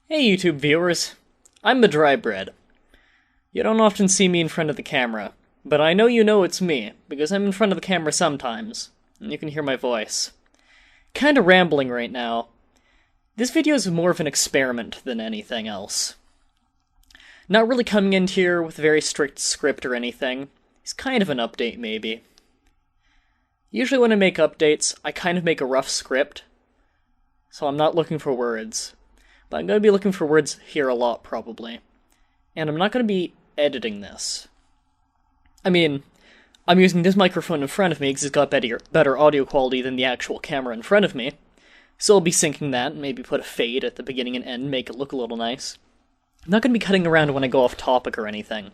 Hey YouTube viewers, I'm Mah-Dry-Bread. You don't often see me in front of the camera, but I know you know it's me, because I'm in front of the camera sometimes, and you can hear my voice. Kinda rambling right now. This video is more of an experiment than anything else. Not really coming in here with a very strict script or anything. It's kind of an update maybe. Usually when I make updates, I kind of make a rough script, so I'm not looking for words. But I'm going to be looking for words here a lot, probably. And I'm not going to be editing this. I mean, I'm using this microphone in front of me because it's got better audio quality than the actual camera in front of me. So I'll be syncing that, and maybe put a fade at the beginning and end, make it look a little nice. I'm not going to be cutting around when I go off topic or anything.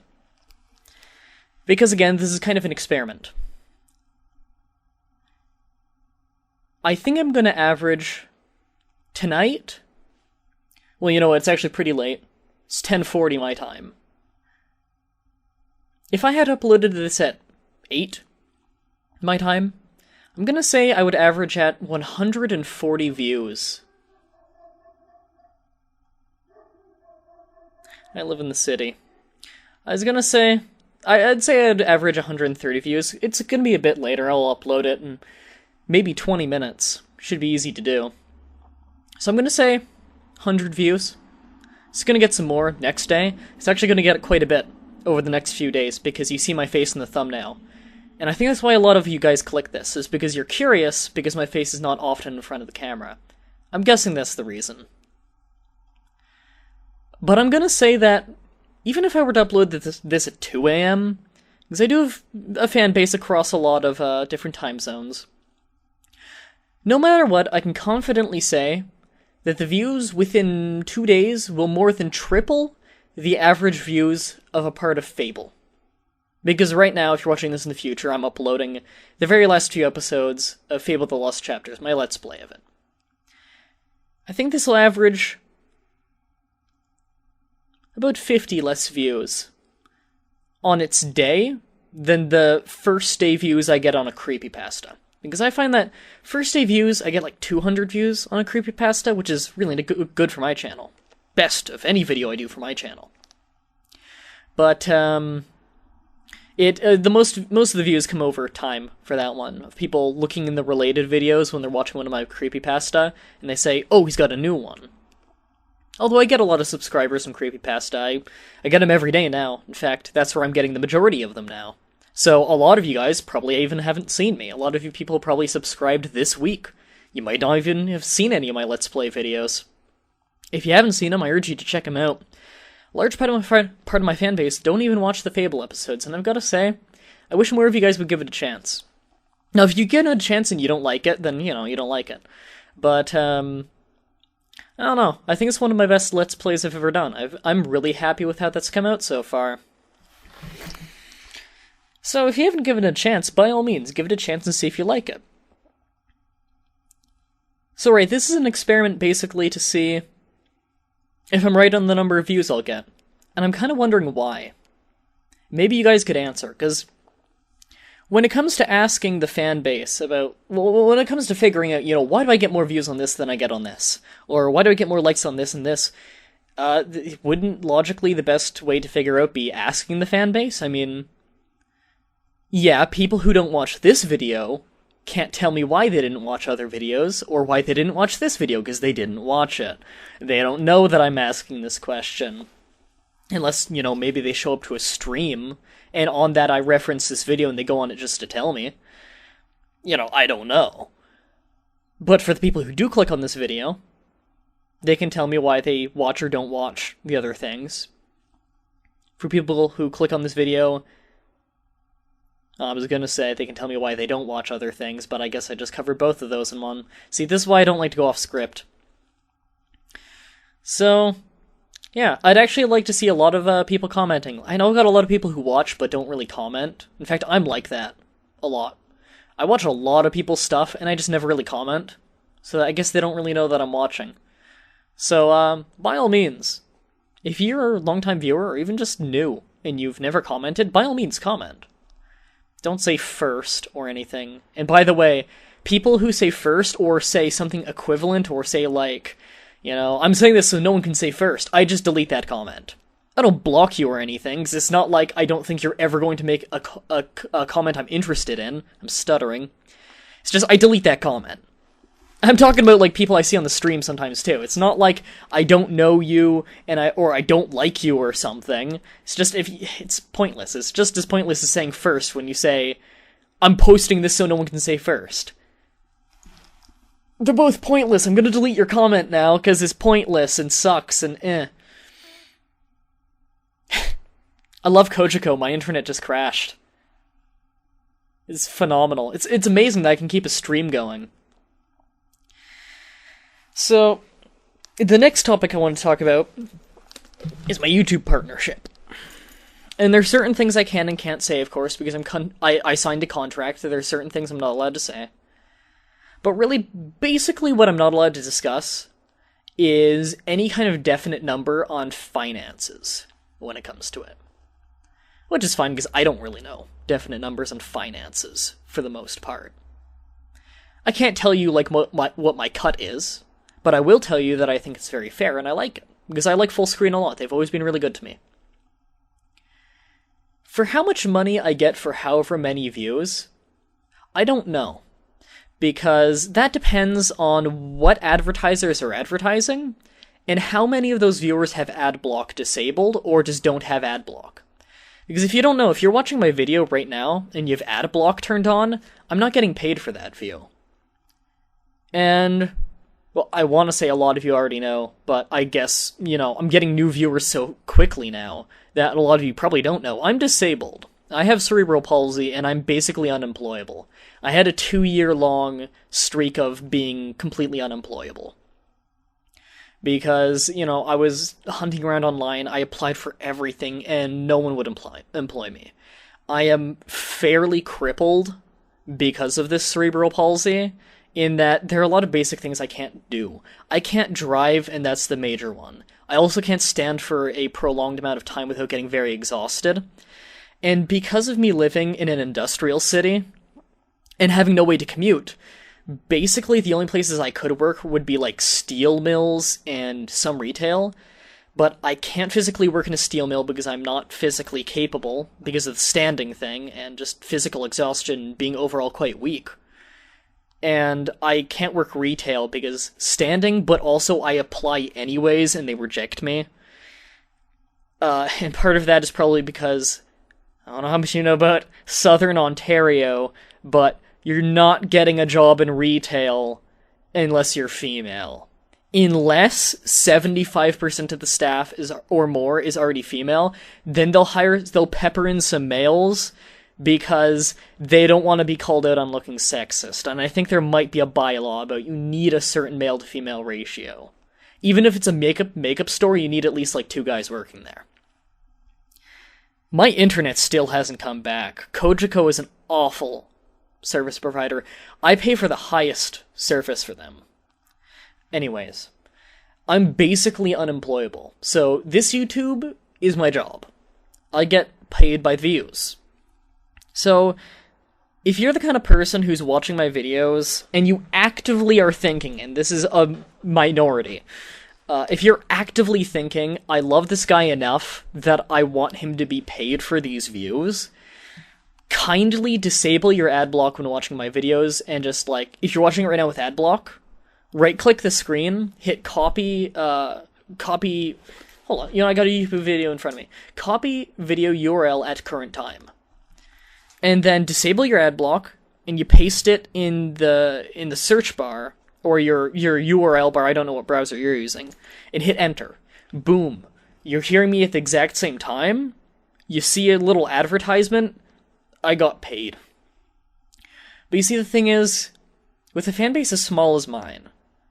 Because again, this is kind of an experiment. I think I'm going to average tonight. Well, you know, it's actually pretty late. It's 10:40 my time. If I had uploaded this at 8 my time, I'm gonna say I would average at 140 views. I live in the city. I was gonna say, I'd say I'd average 130 views. It's gonna be a bit later, I'll upload it in maybe 20 minutes. Should be easy to do. So I'm gonna say 100 views. It's gonna get some more next day. It's actually gonna get quite a bit over the next few days because you see my face in the thumbnail. And I think that's why a lot of you guys click this, is because you're curious because my face is not often in front of the camera. I'm guessing that's the reason. But I'm gonna say that even if I were to upload this at 2 AM, because I do have a fan base across a lot of different time zones, no matter what, I can confidently say that the views within 2 days will more than triple the average views of a part of Fable. Because right now, if you're watching this in the future, I'm uploading the very last few episodes of Fable the Lost Chapters, my Let's Play of it. I think this will average about 50 less views on its day than the first day views I get on a creepypasta. Because I find that first day views, I get like 200 views on a creepypasta, which is really good for my channel. Best of any video I do for my channel. But, most of the views come over time for that one, of people looking in the related videos when they're watching one of my creepypasta, and they say, oh, he's got a new one. Although I get a lot of subscribers from creepypasta, I get them every day now. In fact, that's where I'm getting the majority of them now. So, a lot of you guys probably even haven't seen me. A lot of you people probably subscribed this week. You might not even have seen any of my Let's Play videos. If you haven't seen them, I urge you to check them out. A large part of my fan base don't even watch the Fable episodes, and I've got to say, I wish more of you guys would give it a chance. Now, if you get a chance and you don't like it, then, you know, you don't like it. But, I don't know. I think it's one of my best Let's Plays I've ever done. I'm really happy with how that's come out so far. So if you haven't given it a chance, by all means, give it a chance and see if you like it. So right, this is an experiment basically to see if I'm right on the number of views I'll get. And I'm kind of wondering why. Maybe you guys could answer, because when it comes to asking the fan base about, well, when it comes to figuring out, you know, why do I get more views on this than I get on this? Or why do I get more likes on this and this? Wouldn't logically the best way to figure out be asking the fan base? I mean, yeah, people who don't watch this video can't tell me why they didn't watch other videos, or why they didn't watch this video, because they didn't watch it. They don't know that I'm asking this question. Unless, you know, maybe they show up to a stream, and on that I reference this video and they go on it just to tell me. You know, I don't know. But for the people who do click on this video, they can tell me why they watch or don't watch the other things. For people who click on this video, I was gonna say they can tell me why they don't watch other things, but I guess I just covered both of those in one. See, this is why I don't like to go off script. So, yeah, I'd actually like to see a lot of people commenting. I know I've got a lot of people who watch but don't really comment. In fact, I'm like that. A lot. I watch a lot of people's stuff, and I just never really comment. So I guess they don't really know that I'm watching. So, by all means, if you're a longtime viewer, or even just new, and you've never commented, by all means comment. Don't say first or anything. And by the way, people who say first or say something equivalent or say like, You know, I'm saying this so no one can say first. I just delete that comment. I don't block you or anything, because it's not like I don't think you're ever going to make a comment I'm interested in. I'm stuttering. It's just, I delete that comment. I'm talking about, like, people I see on the stream sometimes, too. It's not like I don't know you, or I don't like you or something. It's just, it's pointless. It's just as pointless as saying first when you say, I'm posting this so no one can say first. They're both pointless. I'm gonna delete your comment now, because it's pointless and sucks and eh. I love Kojiko. My internet just crashed. It's phenomenal. It's amazing that I can keep a stream going. So, the next topic I want to talk about is my YouTube partnership. And there's certain things I can and can't say, of course, because I signed a contract, so there's certain things I'm not allowed to say. But really, basically what I'm not allowed to discuss is any kind of definite number on finances when it comes to it. Which is fine, because I don't really know definite numbers on finances, for the most part. I can't tell you, like, what my cut is, but I will tell you that I think it's very fair, and I like it. Because I like full screen a lot. They've always been really good to me. For how much money I get for however many views, I don't know. Because that depends on what advertisers are advertising, and how many of those viewers have ad block disabled, or just don't have ad block. Because if you don't know, if you're watching my video right now, and you have ad block turned on, I'm not getting paid for that view. And, well, I want to say a lot of you already know, but I guess, you know, I'm getting new viewers so quickly now, that a lot of you probably don't know. I'm disabled. I have cerebral palsy, and I'm basically unemployable. I had a 2-year-long streak of being completely unemployable. Because, you know, I was hunting around online, I applied for everything, and no one would employ me. I am fairly crippled because of this cerebral palsy, in that there are a lot of basic things I can't do. I can't drive, and that's the major one. I also can't stand for a prolonged amount of time without getting very exhausted. And because of me living in an industrial city, and having no way to commute, basically the only places I could work would be like steel mills and some retail, but I can't physically work in a steel mill because I'm not physically capable, because of the standing thing, and just physical exhaustion, being overall quite weak. And I can't work retail because standing, but also I apply anyways and they reject me. And part of that is probably because, I don't know how much you know about Southern Ontario, but you're not getting a job in retail unless you're female. Unless 75% of the staff or more is already female, then they'll pepper in some males because they don't want to be called out on looking sexist. And I think there might be a bylaw about you need a certain male to female ratio. Even if it's a makeup store, you need at least like 2 guys working there. My internet still hasn't come back. Kojiko is an awful service provider. I pay for the highest service for them. Anyways, I'm basically unemployable. So this YouTube is my job. I get paid by views. So, if you're the kind of person who's watching my videos, and you actively are thinking, and this is a minority, if you're actively thinking, I love this guy enough that I want him to be paid for these views, kindly disable your ad block when watching my videos, and just, like, if you're watching it right now with ad block, right-click the screen, hit copy, hold on, I got a YouTube video in front of me. Copy video URL at current time. And then disable your ad block, and you paste it in the search bar, or your URL bar, I don't know what browser you're using, and hit enter. Boom. You're hearing me at the exact same time, you see a little advertisement, I got paid. But you see, the thing is, with a fanbase as small as mine,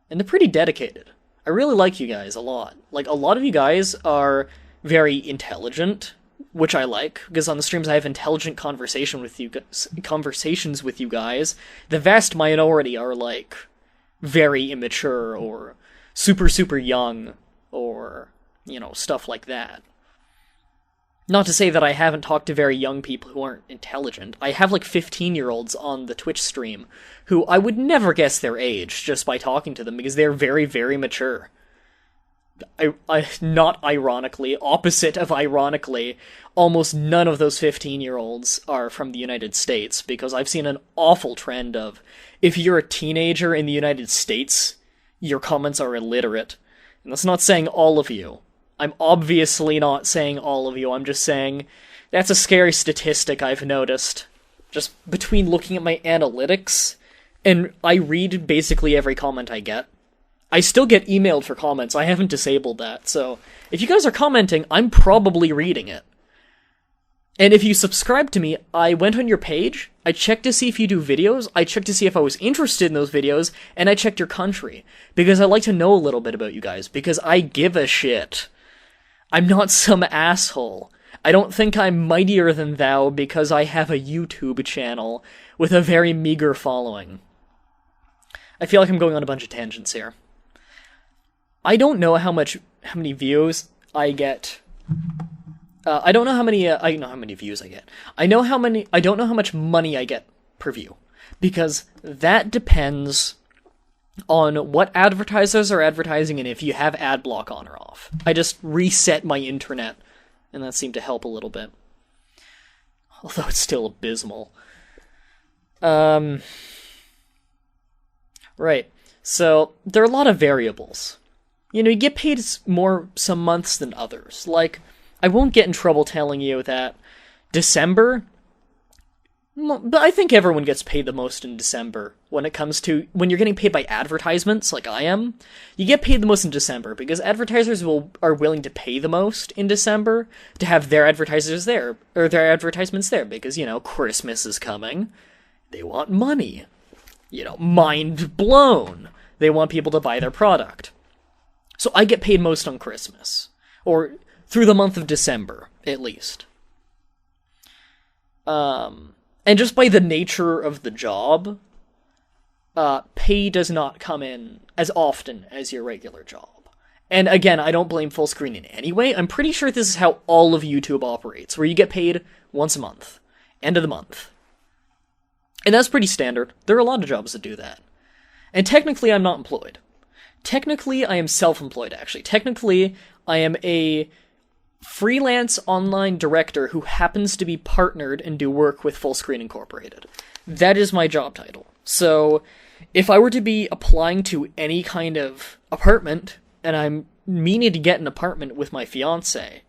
and they're pretty dedicated, I really like you guys a lot. Like, a lot of you guys are very intelligent, which I like, because on the streams I have intelligent conversations with you guys. The vast minority are, like, very immature, or super young, or, stuff like that. Not to say that I haven't talked to very young people who aren't intelligent. I have, like, 15-year-olds on the Twitch stream who I would never guess their age just by talking to them, because they're very, very mature. not ironically, opposite of ironically, almost none of those 15-year-olds are from the United States, because I've seen an awful trend of, if you're a teenager in the United States, your comments are illiterate. And that's not saying all of you. I'm obviously not saying all of you, I'm just saying that's a scary statistic I've noticed. Just between looking at my analytics, and I read basically every comment I get. I still get emailed for comments, I haven't disabled that, so if you guys are commenting, I'm probably reading it. And if you subscribe to me, I went on your page, I checked to see if you do videos, I checked to see if I was interested in those videos, and I checked your country. Because I like to know a little bit about you guys, because I give a shit. I'm not some asshole. I don't think I'm mightier than thou because I have a YouTube channel with a very meager following. I feel like I'm going on a bunch of tangents here. I don't know how many views I get. I don't know how many. I know how many views I get. I don't know how much money I get per view, because that depends on what advertisers are advertising and if you have ad block on or off. I just reset my internet, and that seemed to help a little bit. Although it's still abysmal. Right. So there are a lot of variables. You know, you get paid more some months than others. Like, I won't get in trouble telling you that December, but I think everyone gets paid the most in December when you're getting paid by advertisements, like I am. You get paid the most in December because advertisers are willing to pay the most in December to have their advertisers there, or their advertisements there, because, you know, Christmas is coming. They want money. You know, mind blown. They want people to buy their product. So I get paid most on Christmas. Or through the month of December, at least. And just by the nature of the job, pay does not come in as often as your regular job. And again, I don't blame full screen in any way. I'm pretty sure this is how all of YouTube operates, where you get paid once a month. End of the month. And that's pretty standard. There are a lot of jobs that do that. And technically, I'm not employed. Technically, I am self-employed, actually. Technically, I am a freelance online director who happens to be partnered and do work with Fullscreen Incorporated. That is my job title. So, if I were to be applying to any kind of apartment, and I'm meaning to get an apartment with my fiancé,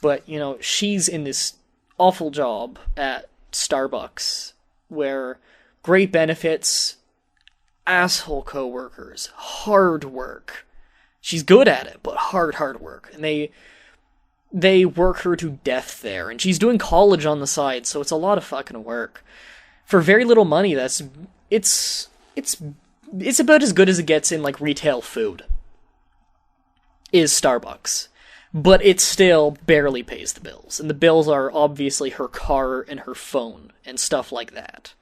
but, you know, she's in this awful job at Starbucks, where great benefits, asshole coworkers, hard work. She's good at it, but hard work. And they work her to death there. And she's doing college on the side, so it's a lot of fucking work. For very little money, it's about as good as it gets in, like, retail food. Is Starbucks. But it still barely pays the bills. And the bills are obviously her car and her phone and stuff like that.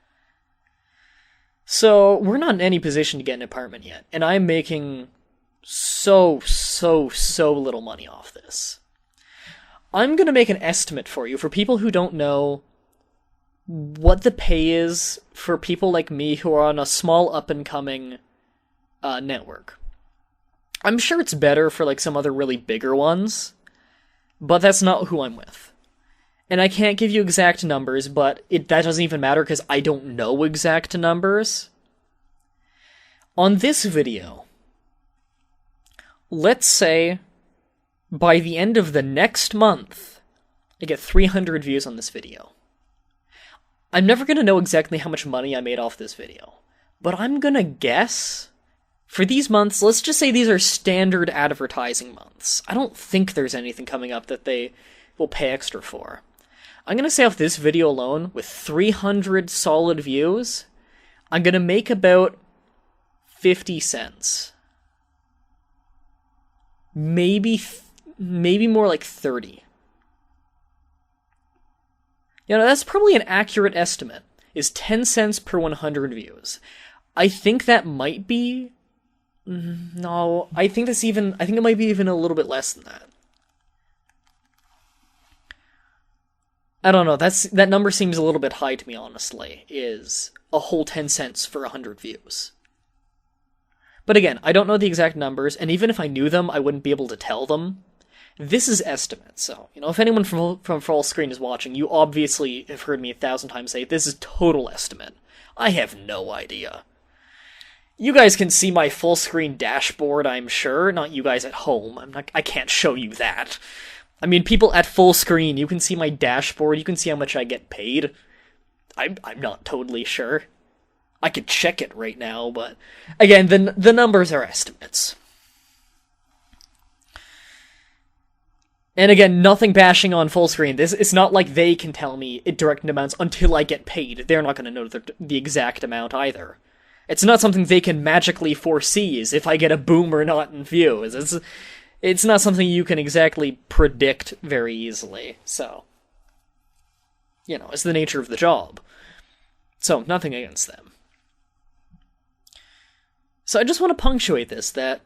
So, we're not in any position to get an apartment yet, and I'm making so little money off this. I'm gonna make an estimate for you, for people who don't know what the pay is for people like me who are on a small up-and-coming network. I'm sure it's better for, like, some other really bigger ones, but that's not who I'm with. And I can't give you exact numbers, but that doesn't even matter because I don't know exact numbers. On this video, let's say by the end of the next month, I get 300 views on this video. I'm never going to know exactly how much money I made off this video, but I'm going to guess for these months, let's just say these are standard advertising months. I don't think there's anything coming up that they will pay extra for. I'm going to say off this video alone, with 300 solid views, I'm going to make about 50 cents. Maybe more like 30. You know, that's probably an accurate estimate, is 10 cents per 100 views. I think that might be... No, I think it might be even a little bit less than that. I don't know, that number seems a little bit high to me, honestly, is a whole 10 cents for 100 views. But again, I don't know the exact numbers, and even if I knew them, I wouldn't be able to tell them. This is estimates, so, if anyone from Full Screen is watching, you obviously have heard me 1,000 times say, this is total estimate. I have no idea. You guys can see my full screen dashboard, I'm sure. Not you guys at home. I can't show you that. I mean, people at full screen, you can see my dashboard, you can see how much I get paid. I'm not totally sure. I could check it right now, but again, the numbers are estimates. And again, nothing bashing on full screen. It's not like they can tell me direct amounts until I get paid. They're not going to know the exact amount either. It's not something they can magically foresee, as if I get a boom or not in views. It's not something you can exactly predict very easily, so... it's the nature of the job. So, nothing against them. So I just want to punctuate this, that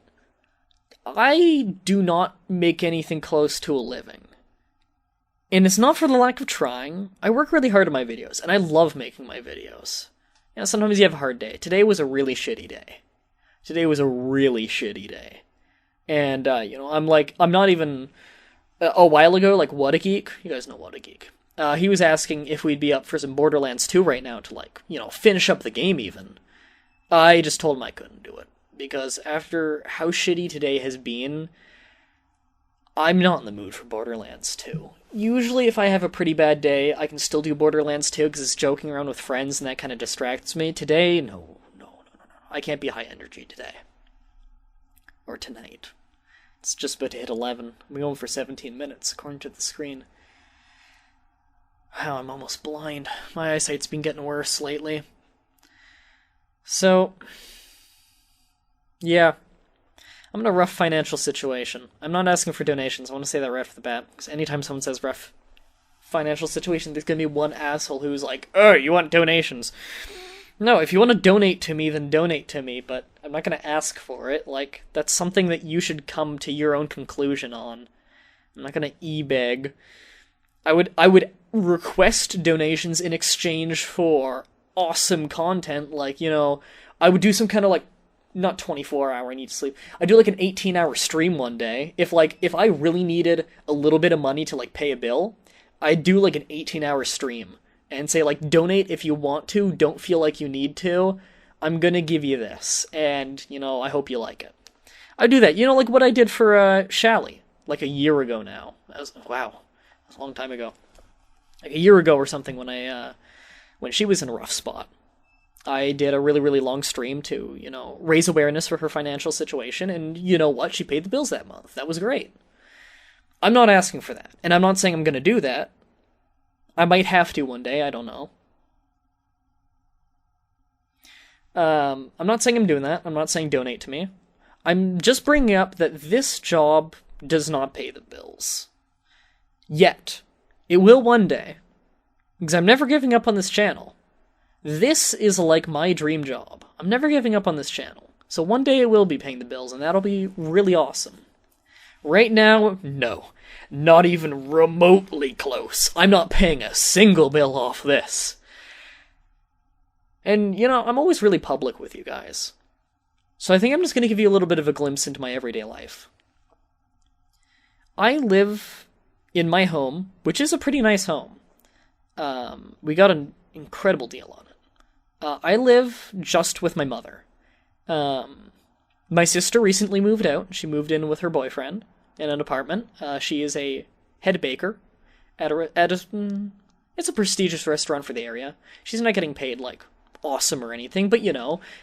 I do not make anything close to a living. And it's not for the lack of trying. I work really hard on my videos, and I love making my videos. Sometimes you have a hard day. Today was a really shitty day. And, I'm not even... a while ago, What a Geek, you guys know What a Geek. He was asking if we'd be up for some Borderlands 2 right now to, finish up the game even. I just told him I couldn't do it. Because after how shitty today has been, I'm not in the mood for Borderlands 2. Usually if I have a pretty bad day, I can still do Borderlands 2 because it's joking around with friends and that kind of distracts me. Today, no. I can't be high energy today. Or tonight. It's just about to hit 11. I'm going for 17 minutes, according to the screen. Wow, I'm almost blind. My eyesight's been getting worse lately. So, yeah. I'm in a rough financial situation. I'm not asking for donations, I want to say that right off the bat, because anytime someone says rough financial situation, there's gonna be one asshole who's like, oh, you want donations? No, if you want to donate to me, then donate to me, but I'm not going to ask for it. That's something that you should come to your own conclusion on. I'm not going to e-beg. I would request donations in exchange for awesome content, I would do some kind of, not 24-hour, I need to sleep. I'd do, an 18-hour stream one day. If I really needed a little bit of money to, pay a bill, I'd do, an 18-hour stream. And say, donate if you want to, don't feel like you need to, I'm gonna give you this, and, I hope you like it. I do that, what I did for, Shally, a year ago now. Wow, that was a long time ago. A year ago or something when she was in a rough spot. I did a really, really long stream to, raise awareness for her financial situation, and you know what, she paid the bills that month. That was great. I'm not asking for that, and I'm not saying I'm gonna do that. I might have to one day, I don't know. I'm not saying I'm doing that. I'm not saying donate to me. I'm just bringing up that this job does not pay the bills. Yet. It will one day. Because I'm never giving up on this channel. This is my dream job. I'm never giving up on this channel. So one day it will be paying the bills, and that'll be really awesome. Right now, no. Not even remotely close. I'm not paying a single bill off this. And, I'm always really public with you guys. So I think I'm just going to give you a little bit of a glimpse into my everyday life. I live in my home, which is a pretty nice home. We got an incredible deal on it. I live just with my mother. My sister recently moved out. She moved in with her boyfriend in an apartment. She is a head baker at it's a prestigious restaurant for the area. She's not getting paid awesome or anything, but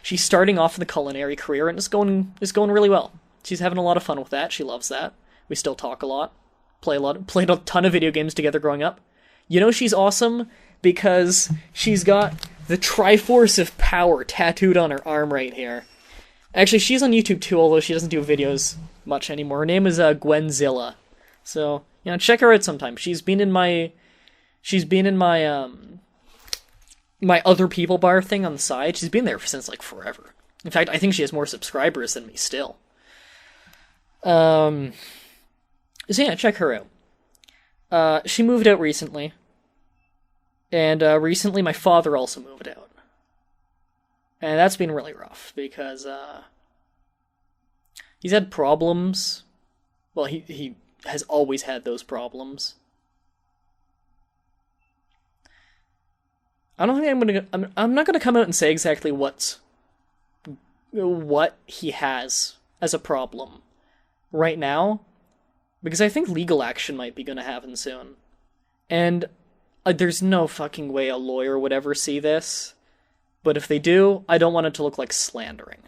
she's starting off in the culinary career and it's going really well. She's having a lot of fun with that. She loves that. We still talk a lot, played a ton of video games together growing up. She's awesome because she's got the Triforce of Power tattooed on her arm right here. Actually, she's on YouTube too, although she doesn't do videos much anymore. Her name is Gwenzilla. So, check her out sometime. She's been in my my other people bar thing on the side. She's been there since forever. In fact, I think she has more subscribers than me still. So yeah, check her out. She moved out recently. And recently my father also moved out. And that's been really rough, because, He's had problems. Well, he has always had those problems. I don't think I'm not gonna come out and say exactly what he has as a problem right now, because I think legal action might be gonna happen soon. And there's no fucking way a lawyer would ever see this. But if they do, I don't want it to look like slandering.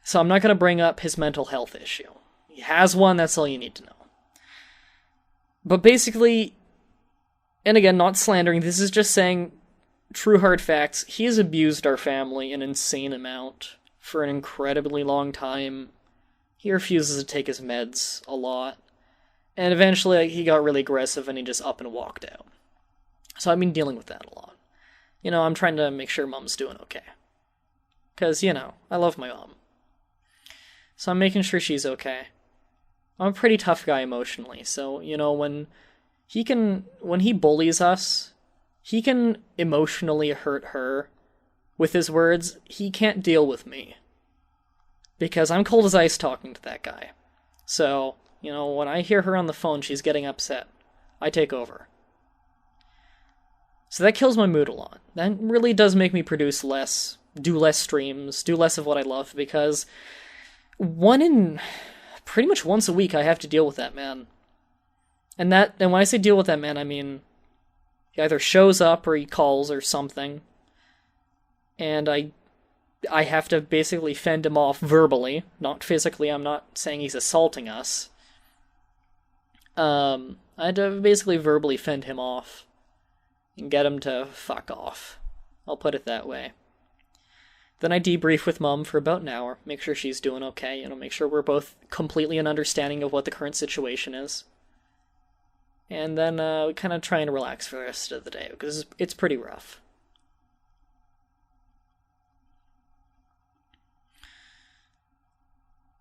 So I'm not going to bring up his mental health issue. He has one, that's all you need to know. But basically, and again, not slandering, this is just saying true hard facts. He has abused our family an insane amount for an incredibly long time. He refuses to take his meds a lot. And eventually he got really aggressive and he just up and walked out. So I've been dealing with that a lot. You know, I'm trying to make sure Mom's doing okay. Because, you know, I love my mom. So I'm making sure she's okay. I'm a pretty tough guy emotionally, so, you know, when he bullies us, he can emotionally hurt her with his words. He can't deal with me. Because I'm cold as ice talking to that guy. So, you know, when I hear her on the phone, she's getting upset. I take over. So that kills my mood a lot. That really does make me produce less, do less streams, do less of what I love, because pretty much once a week I have to deal with that man. And when I say deal with that man, I mean he either shows up or he calls or something. And I have to basically fend him off verbally, not physically. I'm not saying he's assaulting us. I had to basically verbally fend him off and get him to fuck off. I'll put it that way. Then I debrief with Mom for about an hour, make sure she's doing okay, you know, make sure we're both completely in understanding of what the current situation is. And then we kind of try and relax for the rest of the day, because it's pretty rough.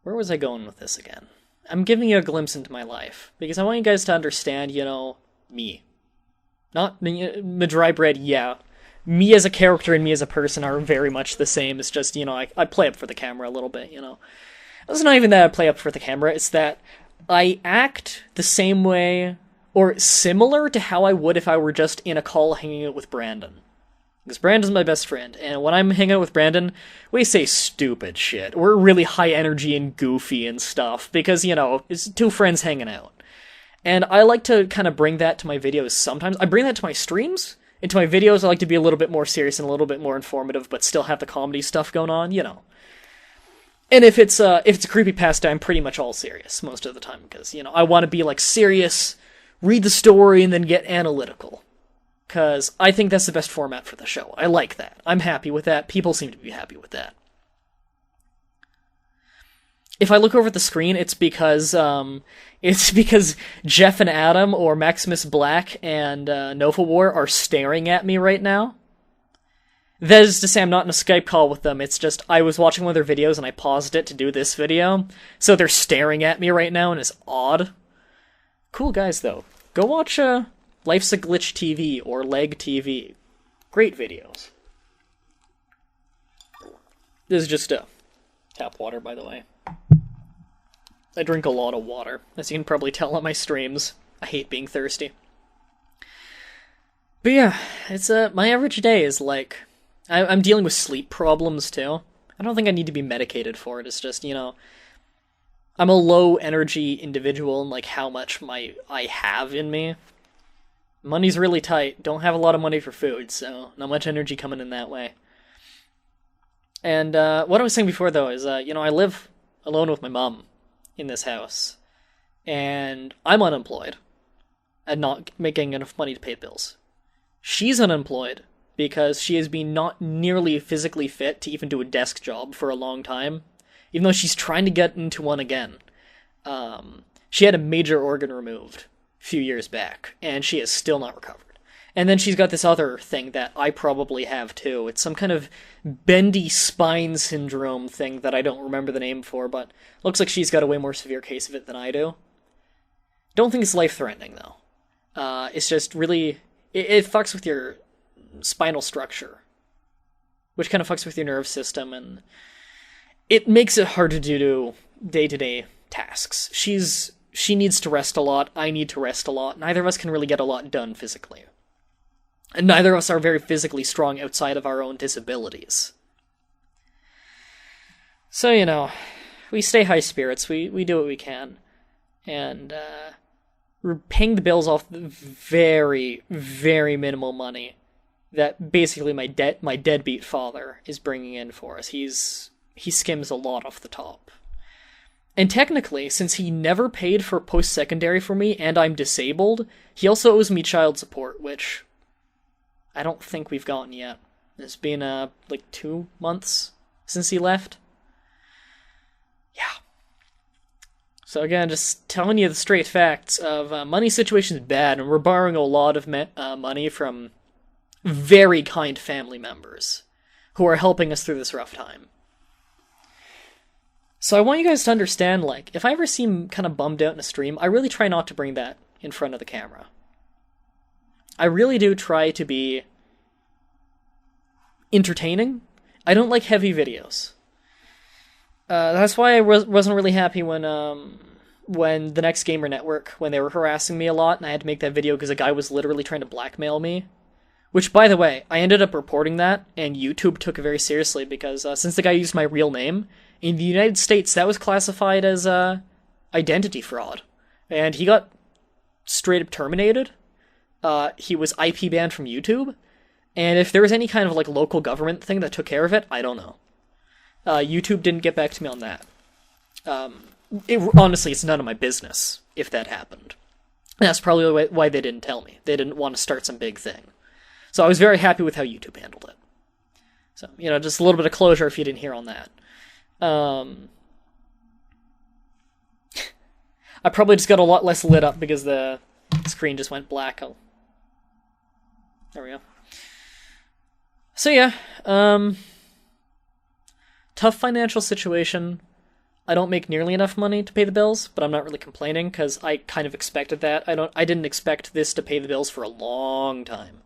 Where was I going with this again? I'm giving you a glimpse into my life, because I want you guys to understand, you know, me. Not Mah-Dry-Bread, yeah. Me as a character and me as a person are very much the same. It's just, you know, I play up for the camera a little bit, you know. It's not even that I play up for the camera, it's that I act the same way, or similar to how I would if I were just in a call hanging out with Brandon. Because Brandon's my best friend, and when I'm hanging out with Brandon, we say stupid shit. We're really high energy and goofy and stuff, because, you know, it's two friends hanging out. And I like to kind of bring that to my videos sometimes. I bring that to my streams. Into my videos, I like to be a little bit more serious and a little bit more informative, but still have the comedy stuff going on, you know. And if it's a creepypasta, I'm pretty much all serious most of the time, because, you know, I want to be, like, serious, read the story, and then get analytical. Because I think that's the best format for the show. I like that. I'm happy with that. People seem to be happy with that. If I look over at the screen, it's because Jeff and Adam, or Maximus Black and Nova War, are staring at me right now. That is to say, I'm not in a Skype call with them. It's just I was watching one of their videos and I paused it to do this video, so they're staring at me right now, and it's odd. Cool guys, though. Go watch Life's a Glitch TV or Leg TV. Great videos. This is just tap water, by the way. I drink a lot of water, as you can probably tell on my streams. I hate being thirsty. But yeah, it's my average day is like, I'm dealing with sleep problems too. I don't think I need to be medicated for it. It's just, you know, I'm a low energy individual in like how much I have in me. Money's really tight. Don't have a lot of money for food, so not much energy coming in that way. And what I was saying before though is, you know, I live alone with my mom in this house, and I'm unemployed and not making enough money to pay bills. She's unemployed because she has been not nearly physically fit to even do a desk job for a long time, even though she's trying to get into one again. She had a major organ removed a few years back, and she has still not recovered. And then she's got this other thing that I probably have too. It's some kind of bendy spine syndrome thing that I don't remember the name for, but looks like she's got a way more severe case of it than I do. Don't think it's life-threatening, though. It's just really... It fucks with your spinal structure, which kind of fucks with your nerve system, and it makes it hard to do day-to-day tasks. She needs to rest a lot, I need to rest a lot. Neither of us can really get a lot done physically. And neither of us are very physically strong outside of our own disabilities. So, you know, we stay high spirits, we do what we can. And, we're paying the bills off the very, very minimal money that basically my deadbeat father is bringing in for us. He skims a lot off the top. And technically, since he never paid for post-secondary for me and I'm disabled, he also owes me child support, which I don't think we've gotten yet. It's been, like 2 months since he left. Yeah. So again, just telling you the straight facts of money situation is bad, and we're borrowing a lot of money from very kind family members who are helping us through this rough time. So I want you guys to understand, like, if I ever seem kind of bummed out in a stream, I really try not to bring that in front of the camera. I really do try to be entertaining. I don't like heavy videos. That's why I wasn't really happy when the Next Gamer Network, when they were harassing me a lot, and I had to make that video because a guy was literally trying to blackmail me. Which, by the way, I ended up reporting that, and YouTube took it very seriously, because since the guy used my real name, in the United States, that was classified as identity fraud. And he got straight up terminated. He was IP banned from YouTube. And if there was any kind of, like, local government thing that took care of it, I don't know. YouTube didn't get back to me on that. Honestly, it's none of my business if that happened. That's probably why they didn't tell me. They didn't want to start some big thing. So I was very happy with how YouTube handled it. So, you know, just a little bit of closure if you didn't hear on that. I probably just got a lot less lit up because the screen just went black. There we go. So yeah, tough financial situation. I don't make nearly enough money to pay the bills, but I'm not really complaining because I kind of expected that. I didn't expect this to pay the bills for a long time.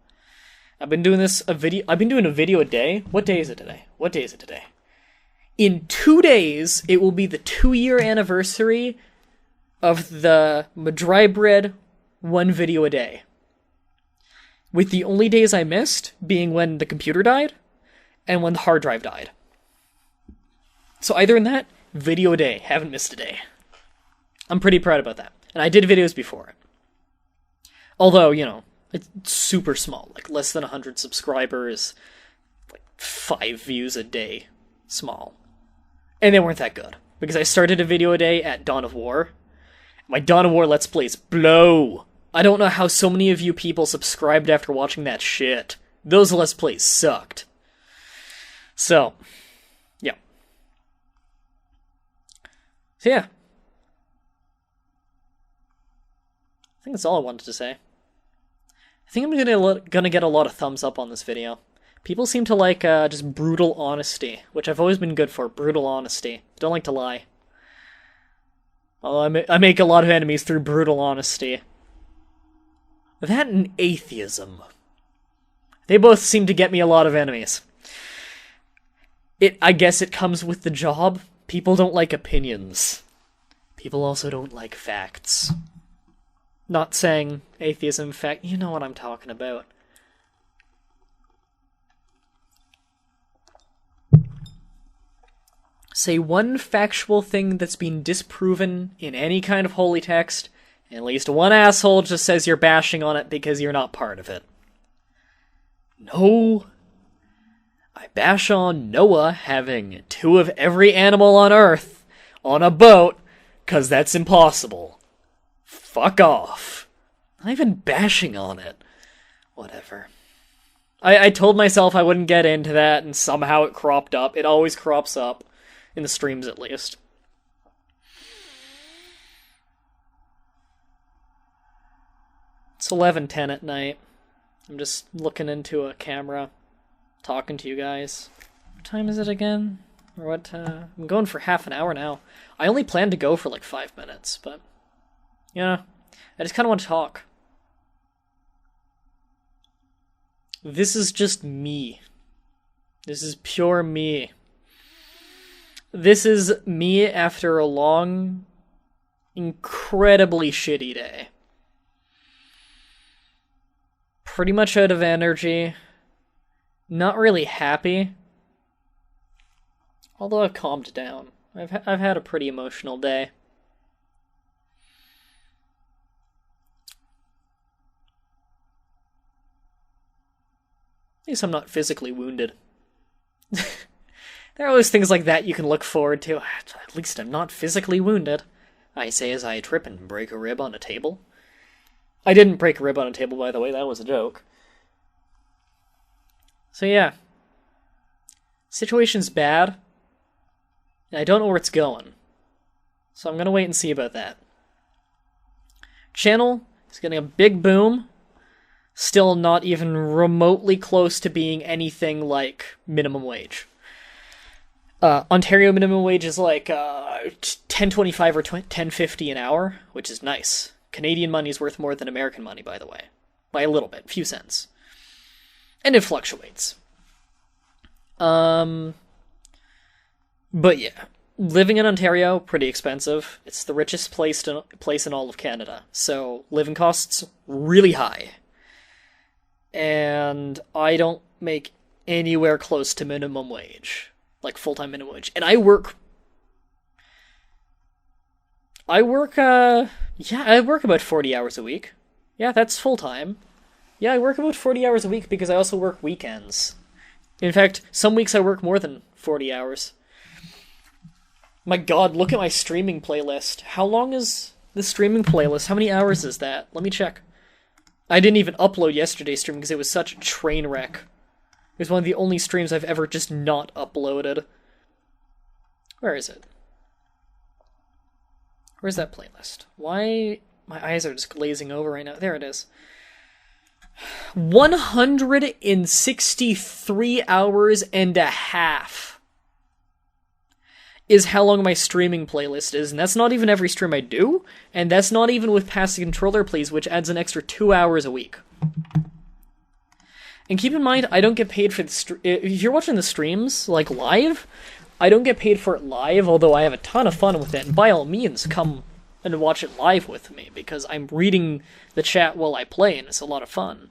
I've been doing a video a day. What day is it today? In 2 days, it will be the 2-year anniversary of the Mah-Dry-Bread 1 video a day. With the only days I missed being when the computer died and when the hard drive died. So either in that, video a day. Haven't missed a day. I'm pretty proud about that. And I did videos before it. Although, you know, it's super small. Like, less than 100 subscribers. Like, 5 views a day. Small. And they weren't that good. Because I started a video a day at Dawn of War. My Dawn of War Let's Plays blow. I don't know how so many of you people subscribed after watching that shit. Those Let's Plays sucked. So, yeah. So yeah. I think that's all I wanted to say. I think I'm gonna get a lot of thumbs up on this video. People seem to like just brutal honesty, which I've always been good for. Brutal honesty. Don't like to lie. Well, I make a lot of enemies through brutal honesty. That and atheism. They both seem to get me a lot of enemies. I guess it comes with the job. People don't like opinions. People also don't like facts. Not saying atheism, fact, you know what I'm talking about. Say one factual thing that's been disproven in any kind of holy text, and at least one asshole just says you're bashing on it because you're not part of it. No. I bash on Noah having 2 of every animal on Earth on a boat, 'cause that's impossible. Fuck off. Not even bashing on it. Whatever. I told myself I wouldn't get into that, and somehow it cropped up. It always crops up. In the streams, at least. It's 11:10 at night. I'm just looking into a camera, talking to you guys. What time is it again? Or what, I'm going for half an hour now. I only planned to go for like 5 minutes, but, you know, I just kind of want to talk. This is just me. This is pure me. This is me after a long, incredibly shitty day. Pretty much out of energy. Not really happy. Although I've calmed down. I've had a pretty emotional day. At least I'm not physically wounded. There are always things like that you can look forward to. At least I'm not physically wounded, I say as I trip and break a rib on a table. I didn't break a rib on a table, by the way, that was a joke. So yeah. Situation's bad. And I don't know where it's going. So I'm gonna wait and see about that. Channel is getting a big boom. Still not even remotely close to being anything like minimum wage. Ontario minimum wage is like $10.25 or $10.50 an hour, which is nice. Canadian money is worth more than American money, by the way. By a little bit, few cents. And it fluctuates. But yeah, living in Ontario, pretty expensive. It's the richest place in all of Canada, so living costs really high. And I don't make anywhere close to minimum wage. Like full-time minimum wage. And I work about 40 hours a week. Yeah, that's full-time. Yeah, I work about 40 hours a week because I also work weekends. In fact, some weeks I work more than 40 hours. My god, look at my streaming playlist. How long is the streaming playlist? How many hours is that? Let me check. I didn't even upload yesterday's stream because it was such a train wreck. It was one of the only streams I've ever just not uploaded. Where is it? Where's that playlist? Why? My eyes are just glazing over right now. There it is. 163 hours and a half is how long my streaming playlist is, and that's not even every stream I do, and that's not even with Pass the Controller Please, which adds an extra 2 hours a week. And keep in mind, I don't get paid for the if you're watching the streams, like, live, I don't get paid for it live, although I have a ton of fun with it, and by all means, come and watch it live with me, because I'm reading the chat while I play, and it's a lot of fun.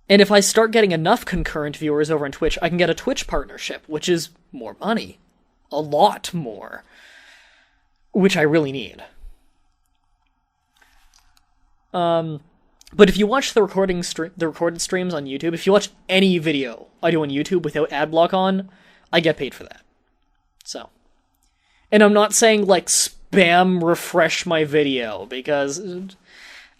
And if I start getting enough concurrent viewers over on Twitch, I can get a Twitch partnership, which is more money. A lot more. Which I really need. But if you watch the recorded streams on YouTube, if you watch any video I do on YouTube without adblock on, I get paid for that. So. And I'm not saying, like, spam refresh my video, because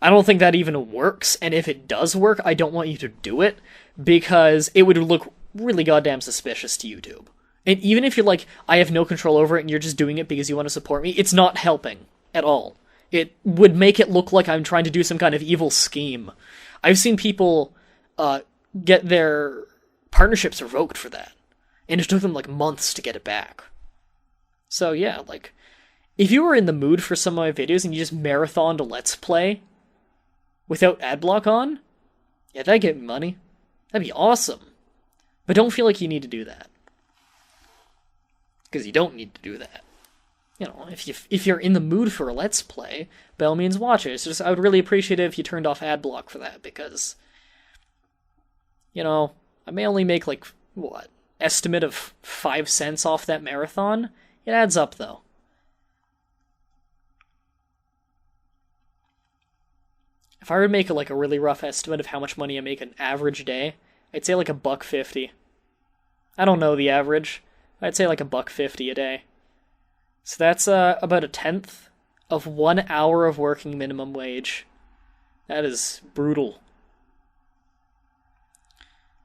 I don't think that even works, and if it does work, I don't want you to do it, because it would look really goddamn suspicious to YouTube. And even if you're like, I have no control over it, and you're just doing it because you want to support me, it's not helping at all. It would make it look like I'm trying to do some kind of evil scheme. I've seen people get their partnerships revoked for that. And it took them, like, months to get it back. So, yeah, like, if you were in the mood for some of my videos and you just marathoned a Let's Play without adblock on, yeah, that'd get me money. That'd be awesome. But don't feel like you need to do that. Because you don't need to do that. You know, if you're in the mood for a Let's Play, by all means watch it. It's just, I would really appreciate it if you turned off adblock for that, because, you know, I may only make, like, what, estimate of 5 cents off that marathon? It adds up, though. If I were to make, like, a really rough estimate of how much money I make an average day, I'd say, like, $1.50. I don't know the average. I'd say, like, $1.50 a day. So that's about 1/10 of 1 hour of working minimum wage. That is brutal.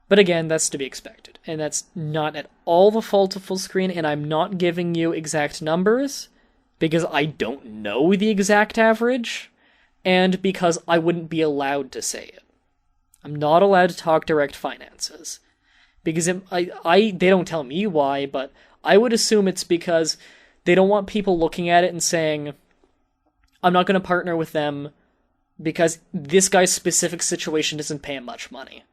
But again, that's to be expected. And that's not at all the fault of Fullscreen, and I'm not giving you exact numbers, because I don't know the exact average, and because I wouldn't be allowed to say it. I'm not allowed to talk direct finances. Because they don't tell me why, but I would assume it's because they don't want people looking at it and saying, I'm not going to partner with them because this guy's specific situation doesn't pay him much money.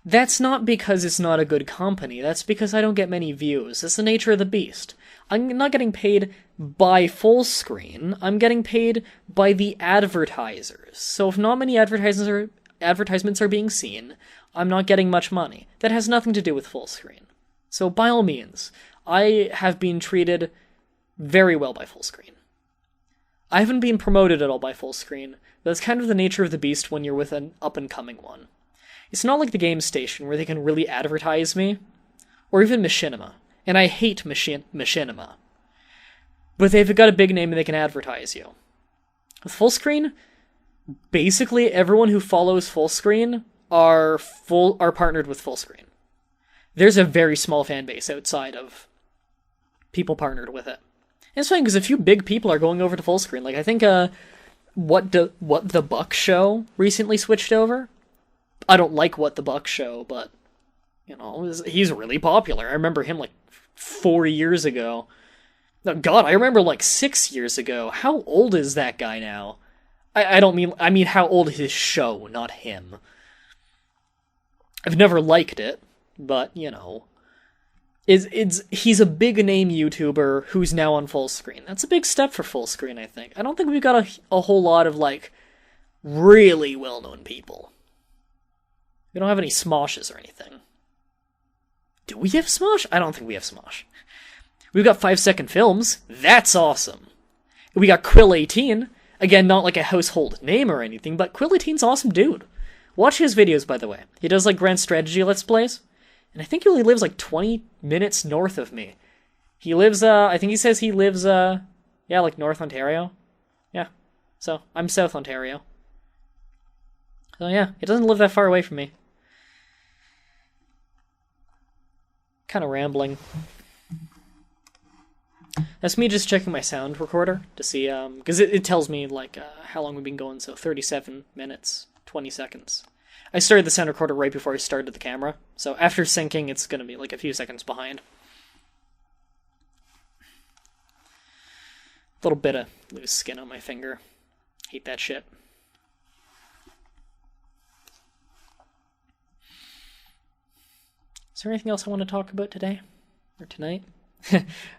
That's not because it's not a good company, that's because I don't get many views. It's the nature of the beast. I'm not getting paid by full screen, I'm getting paid by the advertisers. So if not many advertisements are being seen, I'm not getting much money. That has nothing to do with full screen. So by all means, I have been treated very well by full screen. I haven't been promoted at all by full screen. That's kind of the nature of the beast when you're with an up-and-coming one. It's not like the Game Station, where they can really advertise me, or even Machinima. And I hate Machinima. But they've got a big name and they can advertise you. With full screen, basically everyone who follows full screen are partnered with full screen. There's a very small fan base outside of people partnered with it. And it's funny because a few big people are going over to full screen. Like I think What the Buck Show recently switched over. I don't like What the Buck Show, but you know, he's really popular. I remember him like 4 years ago. Oh, God, I remember like 6 years ago. How old is that guy now? I mean how old is his show, not him. I've never liked it, but you know, he's a big name YouTuber who's now on full screen. That's a big step for full screen, I think. I don't think we've got a whole lot of like really well-known people. We don't have any Smoshes or anything. Do we have Smosh? I don't think we have Smosh. We've got 5-second films. That's awesome. We got Krill18. Again, not like a household name or anything, but Krill18's awesome dude. Watch his videos, by the way. He does like grand strategy Let's Plays. And I think he only lives like 20 minutes north of me. He lives, I think he says he lives, yeah, like North Ontario. Yeah. So, I'm South Ontario. So yeah, he doesn't live that far away from me. Kind of rambling. That's me just checking my sound recorder to see, because it tells me, like, how long we've been going, so 37 minutes, 20 seconds. I started the sound recorder right before I started the camera, so after syncing, it's going to be, like, a few seconds behind. A little bit of loose skin on my finger. Hate that shit. Is there anything else I want to talk about today? Or tonight?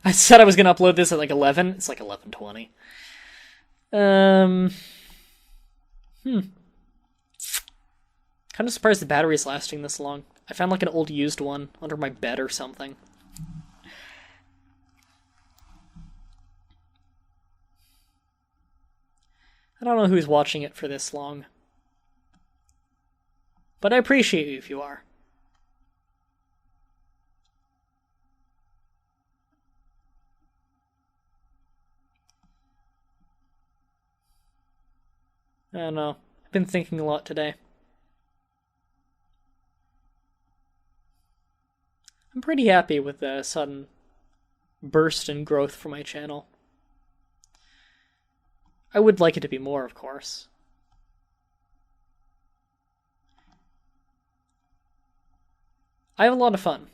I said I was going to upload this at like 11. It's like 11:20. Kind of surprised the battery's lasting this long. I found like an old used one under my bed or something. I don't know who's watching it for this long. But I appreciate you if you are. I don't know. I've been thinking a lot today. I'm pretty happy with the sudden burst in growth for my channel. I would like it to be more, of course. I have a lot of fun.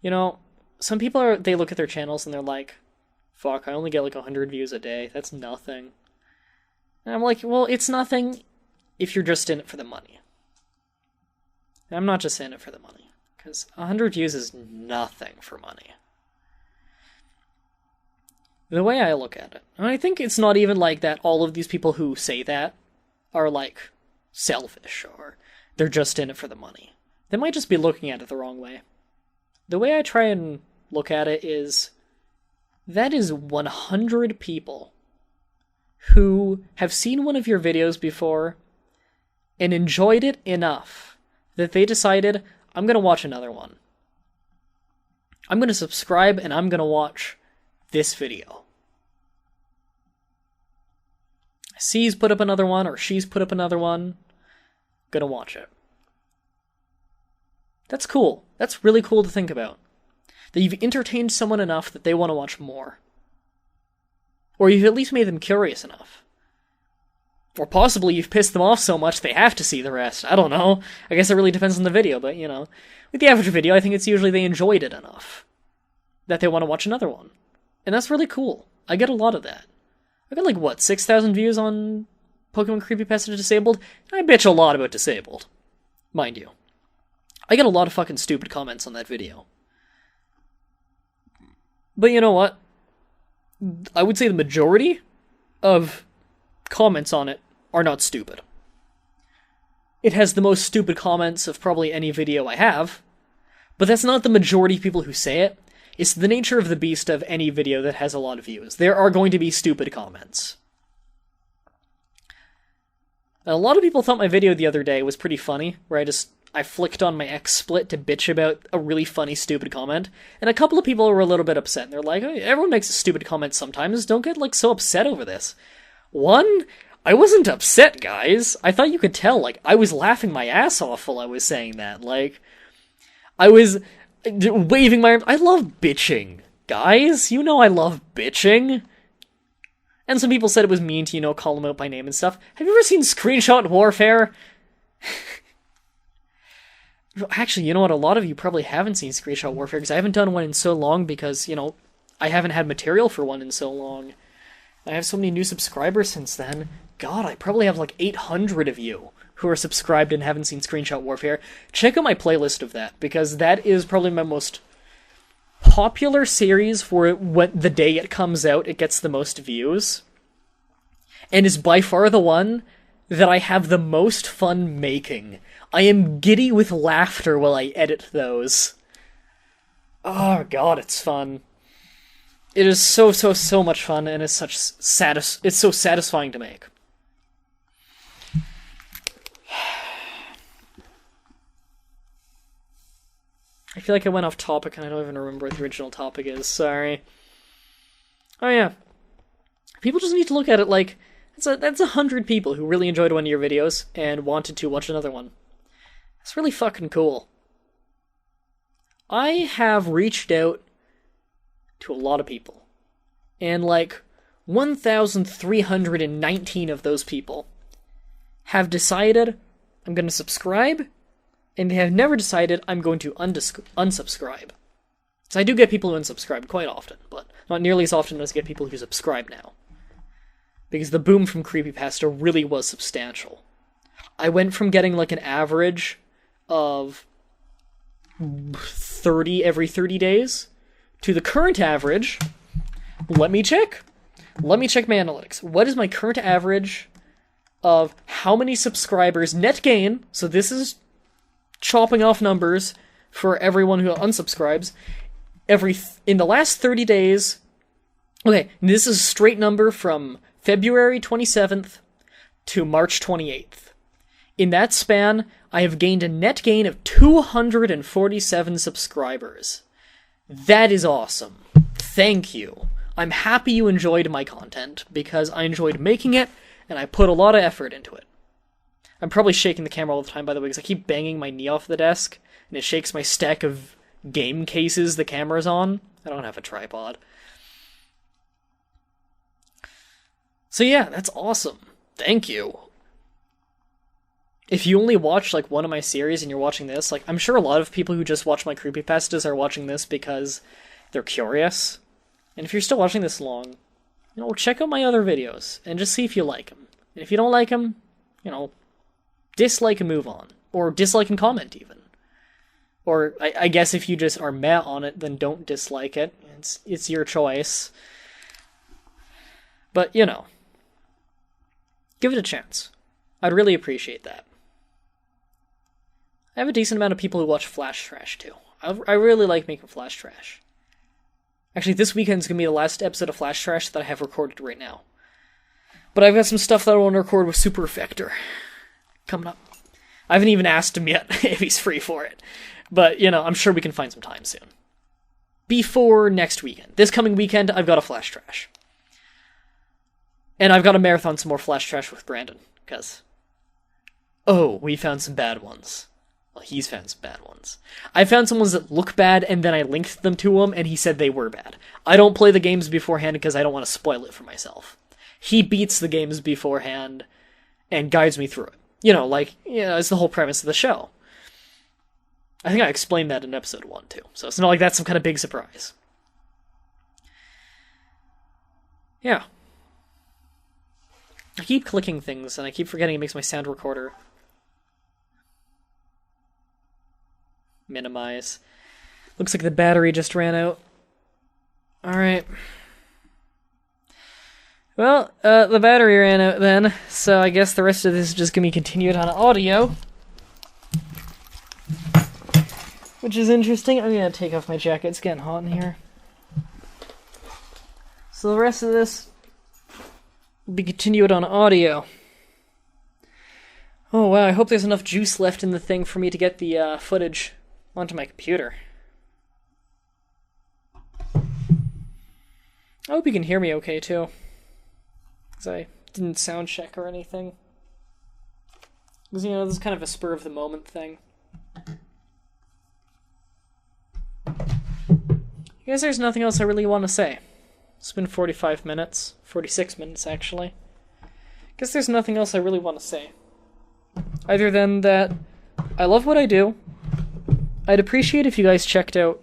You know, some people they look at their channels and they're like, fuck, I only get like 100 views a day. That's nothing. And I'm like, well, it's nothing if you're just in it for the money. And I'm not just in it for the money, because 100 views is nothing for money. The way I look at it, and I think it's not even like that all of these people who say that are like selfish or they're just in it for the money. They might just be looking at it the wrong way. The way I try and look at it is, that is 100 people who have seen one of your videos before and enjoyed it enough that they decided, I'm going to watch another one. I'm going to subscribe and I'm going to watch this video. C's put up another one, or she's put up another one. Gonna watch it. That's cool. That's really cool to think about. That you've entertained someone enough that they want to watch more. Or you've at least made them curious enough. Or possibly you've pissed them off so much they have to see the rest. I don't know. I guess it really depends on the video, but you know. With the average video, I think it's usually they enjoyed it enough that they want to watch another one. And that's really cool. I get a lot of that. I got like, what, 6,000 views on Pokemon Creepypasta Disabled? I bitch a lot about Disabled. Mind you. I get a lot of fucking stupid comments on that video. But you know what? I would say the majority of comments on it are not stupid. It has the most stupid comments of probably any video I have, but that's not the majority of people who say it. It's the nature of the beast of any video that has a lot of views. There are going to be stupid comments. And a lot of people thought my video the other day was pretty funny, where I flicked on my XSplit to bitch about a really funny, stupid comment, and a couple of people were a little bit upset, and they're like, hey, everyone makes a stupid comment sometimes, don't get, like, so upset over this. One, I wasn't upset, guys. I thought you could tell, like, I was laughing my ass off while I was saying that, like, I was waving my arms. I love bitching, guys. You know I love bitching. And some people said it was mean to, call them out by name and stuff. Have you ever seen Screenshot Warfare? Actually, you know what? A lot of you probably haven't seen Screenshot Warfare, because I haven't done one in so long, because, I haven't had material for one in so long. I have so many new subscribers since then. God, I probably have like 800 of you who are subscribed and haven't seen Screenshot Warfare. Check out my playlist of that, because that is probably my most popular series for what the day it comes out, it gets the most views. And is by far the one that I have the most fun making. I am giddy with laughter while I edit those. Oh god, it's fun. It is so much fun, and it's it's so satisfying to make. I feel like I went off topic and I don't even remember what the original topic is, sorry. Oh yeah. People just need to look at it like, that's 100 people who really enjoyed one of your videos and wanted to watch another one. That's really fucking cool. I have reached out to a lot of people, and like 1,319 of those people have decided I'm going to subscribe, and they have never decided I'm going to unsubscribe. So I do get people who unsubscribe quite often, but not nearly as often as I get people who subscribe now. Because the boom from Creepypasta really was substantial. I went from getting like an average of 30 every 30 days to the current average. Let me check my analytics. What is my current average of how many subscribers net gain? So this is chopping off numbers for everyone who unsubscribes. In the last 30 days. Okay, this is a straight number from February 27th to March 28th. In that span, I have gained a net gain of 247 subscribers. That is awesome. Thank you. I'm happy you enjoyed my content, because I enjoyed making it, and I put a lot of effort into it. I'm probably shaking the camera all the time, by the way, because I keep banging my knee off the desk, and it shakes my stack of game cases the camera's on. I don't have a tripod. So yeah, that's awesome. Thank you. If you only watch like one of my series and you're watching this, like I'm sure a lot of people who just watch my creepypastas are watching this because they're curious. And if you're still watching this long, check out my other videos and just see if you like them. And if you don't like them, dislike and move on. Or dislike and comment even. Or I guess if you just are meh on it, then don't dislike it. It's your choice. But, give it a chance. I'd really appreciate that. I have a decent amount of people who watch Flash Trash, too. I really like making Flash Trash. Actually, this weekend's gonna be the last episode of Flash Trash that I have recorded right now. But I've got some stuff that I want to record with Super Effector coming up. I haven't even asked him yet if he's free for it. But, I'm sure we can find some time soon. Before next weekend. This coming weekend, I've got a Flash Trash. And I've got to marathon some more Flash Trash with Brandon, because... we found some bad ones. Well, he's found some bad ones. I found some ones that look bad, and then I linked them to him, and he said they were bad. I don't play the games beforehand because I don't want to spoil it for myself. He beats the games beforehand, and guides me through it. It's the whole premise of the show. I think I explained that in episode 1, too, so it's not like that's some kind of big surprise. Yeah. I keep clicking things, and I keep forgetting it makes my sound recorder. Minimize. Looks like the battery just ran out. Alright. Well, the battery ran out then, so I guess the rest of this is just gonna be continued on audio. Which is interesting. I'm gonna take off my jacket, it's getting hot in here. So the rest of this will be continued on audio. Oh wow, I hope there's enough juice left in the thing for me to get the footage onto my computer. I hope you can hear me okay too. Because I didn't sound check or anything. Because, you know, this is kind of a spur of the moment thing. I guess there's nothing else I really want to say. It's been 45 minutes. 46 minutes, actually. I guess there's nothing else I really want to say. Other than that, I love what I do. I'd appreciate if you guys checked out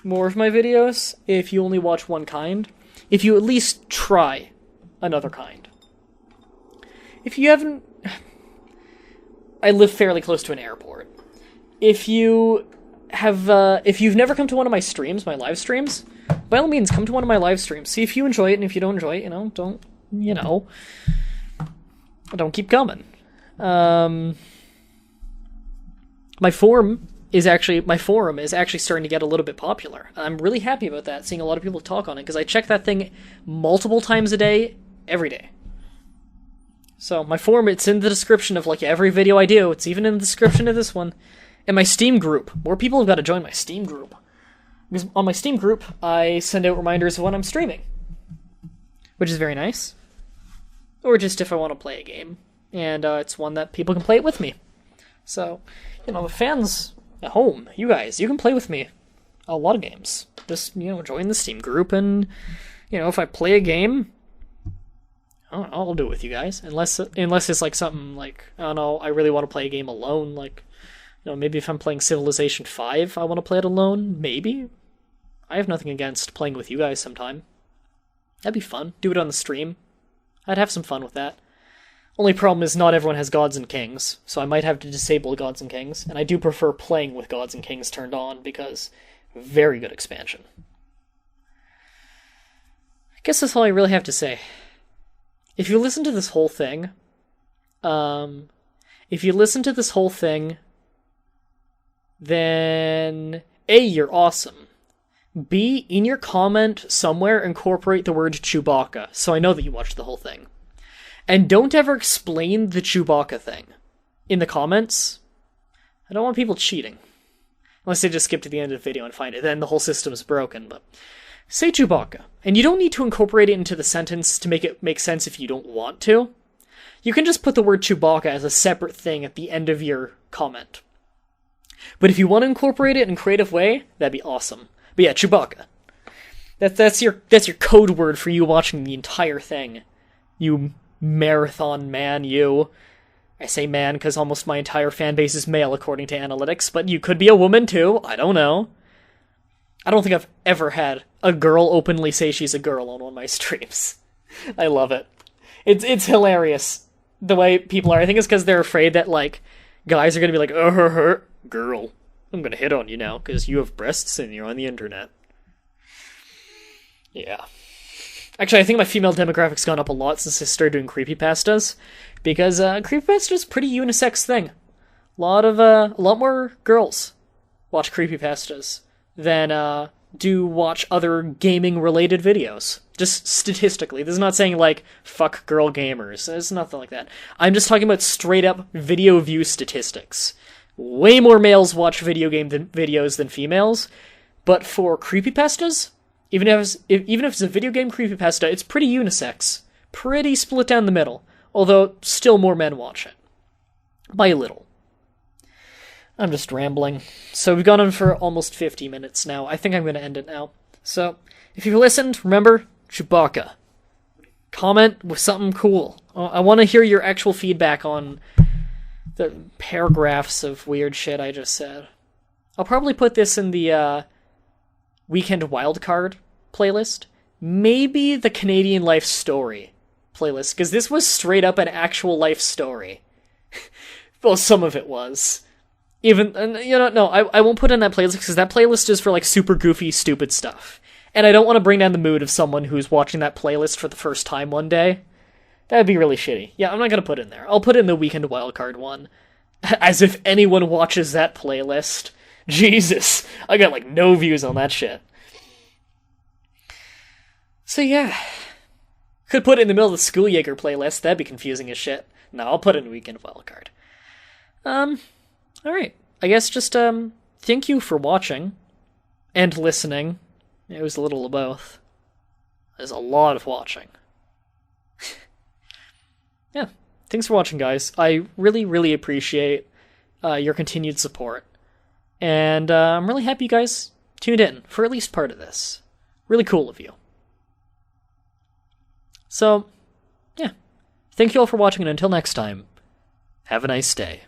more of my videos, if you only watch one kind. If you at least try another kind. If you haven't... I live fairly close to an airport. If you have, if you've never come to one of my streams, my live streams, by all means, come to one of my live streams. See if you enjoy it, and if you don't enjoy it, don't keep coming. My forum is actually starting to get a little bit popular. I'm really happy about that, seeing a lot of people talk on it, because I check that thing multiple times a day, every day. So, my forum, it's in the description of, like, every video I do. It's even in the description of this one. And my Steam group. More people have got to join my Steam group. Because on my Steam group, I send out reminders of when I'm streaming. Which is very nice. Or just if I want to play a game. And it's one that people can play it with me. So, you know, the fans at home, you guys, you can play with me a lot of games. Just, you know, join the Steam group and, you know, if I play a game, I'll do it with you guys. Unless it's like something like, I don't know, I really want to play a game alone. Like, you know, maybe if I'm playing Civilization 5, I want to play it alone. Maybe. I have nothing against playing with you guys sometime. That'd be fun. Do it on the stream. I'd have some fun with that. Only problem is not everyone has Gods and Kings, so I might have to disable Gods and Kings. And I do prefer playing with Gods and Kings turned on, because very good expansion. I guess that's all I really have to say. If you listen to this whole thing, then A, you're awesome. B, in your comment somewhere incorporate the word Chewbacca, so I know that you watched the whole thing. And don't ever explain the Chewbacca thing in the comments. I don't want people cheating. Unless they just skip to the end of the video and find it, then the whole system's broken, but... Say Chewbacca, and you don't need to incorporate it into the sentence to make it make sense if you don't want to. You can just put the word Chewbacca as a separate thing at the end of your comment. But if you want to incorporate it in a creative way, that'd be awesome. But yeah, Chewbacca. That's your code word for you watching the entire thing. You marathon man, you. I say man because almost my entire fan base is male according to analytics, but you could be a woman too, I don't know. I don't think I've ever had a girl openly say she's a girl on one of my streams. I love it. It's hilarious the way people are. I think it's because they're afraid that, like, guys are going to be like, girl, I'm going to hit on you now because you have breasts and you're on the internet. Yeah. Actually, I think my female demographic's gone up a lot since I started doing creepypastas, because creepypasta's a pretty unisex thing. A lot more girls watch creepypastas than do watch other gaming-related videos. Just statistically. This is not saying, like, fuck girl gamers. It's nothing like that. I'm just talking about straight-up video view statistics. Way more males watch video game videos than females, but for creepypastas, even if it's a video game creepypasta, it's pretty unisex. Pretty split down the middle. Although, still more men watch it. By a little. I'm just rambling. So we've gone on for almost 50 minutes now. I think I'm going to end it now. So, if you've listened, remember, Chewbacca. Comment with something cool. I want to hear your actual feedback on the paragraphs of weird shit I just said. I'll probably put this in the Weekend Wildcard playlist. Maybe the Canadian Life Story playlist, because this was straight up an actual life story. Well, some of it was. Even, no, I won't put in that playlist because that playlist is for like super goofy, stupid stuff. And I don't want to bring down the mood of someone who's watching that playlist for the first time one day. That'd be really shitty. Yeah, I'm not gonna put it in there. I'll put in the Weekend Wildcard one. As if anyone watches that playlist. Jesus, I got like no views on that shit. So yeah. Could put it in the middle of the School Jaeger playlist, that'd be confusing as shit. No, I'll put in Weekend Wildcard. Alright. I guess just, thank you for watching. And listening. It was a little of both. There's a lot of watching. Yeah. Thanks for watching, guys. I really, really appreciate your continued support. And I'm really happy you guys tuned in for at least part of this. Really cool of you. So, yeah. Thank you all for watching, and until next time, have a nice day.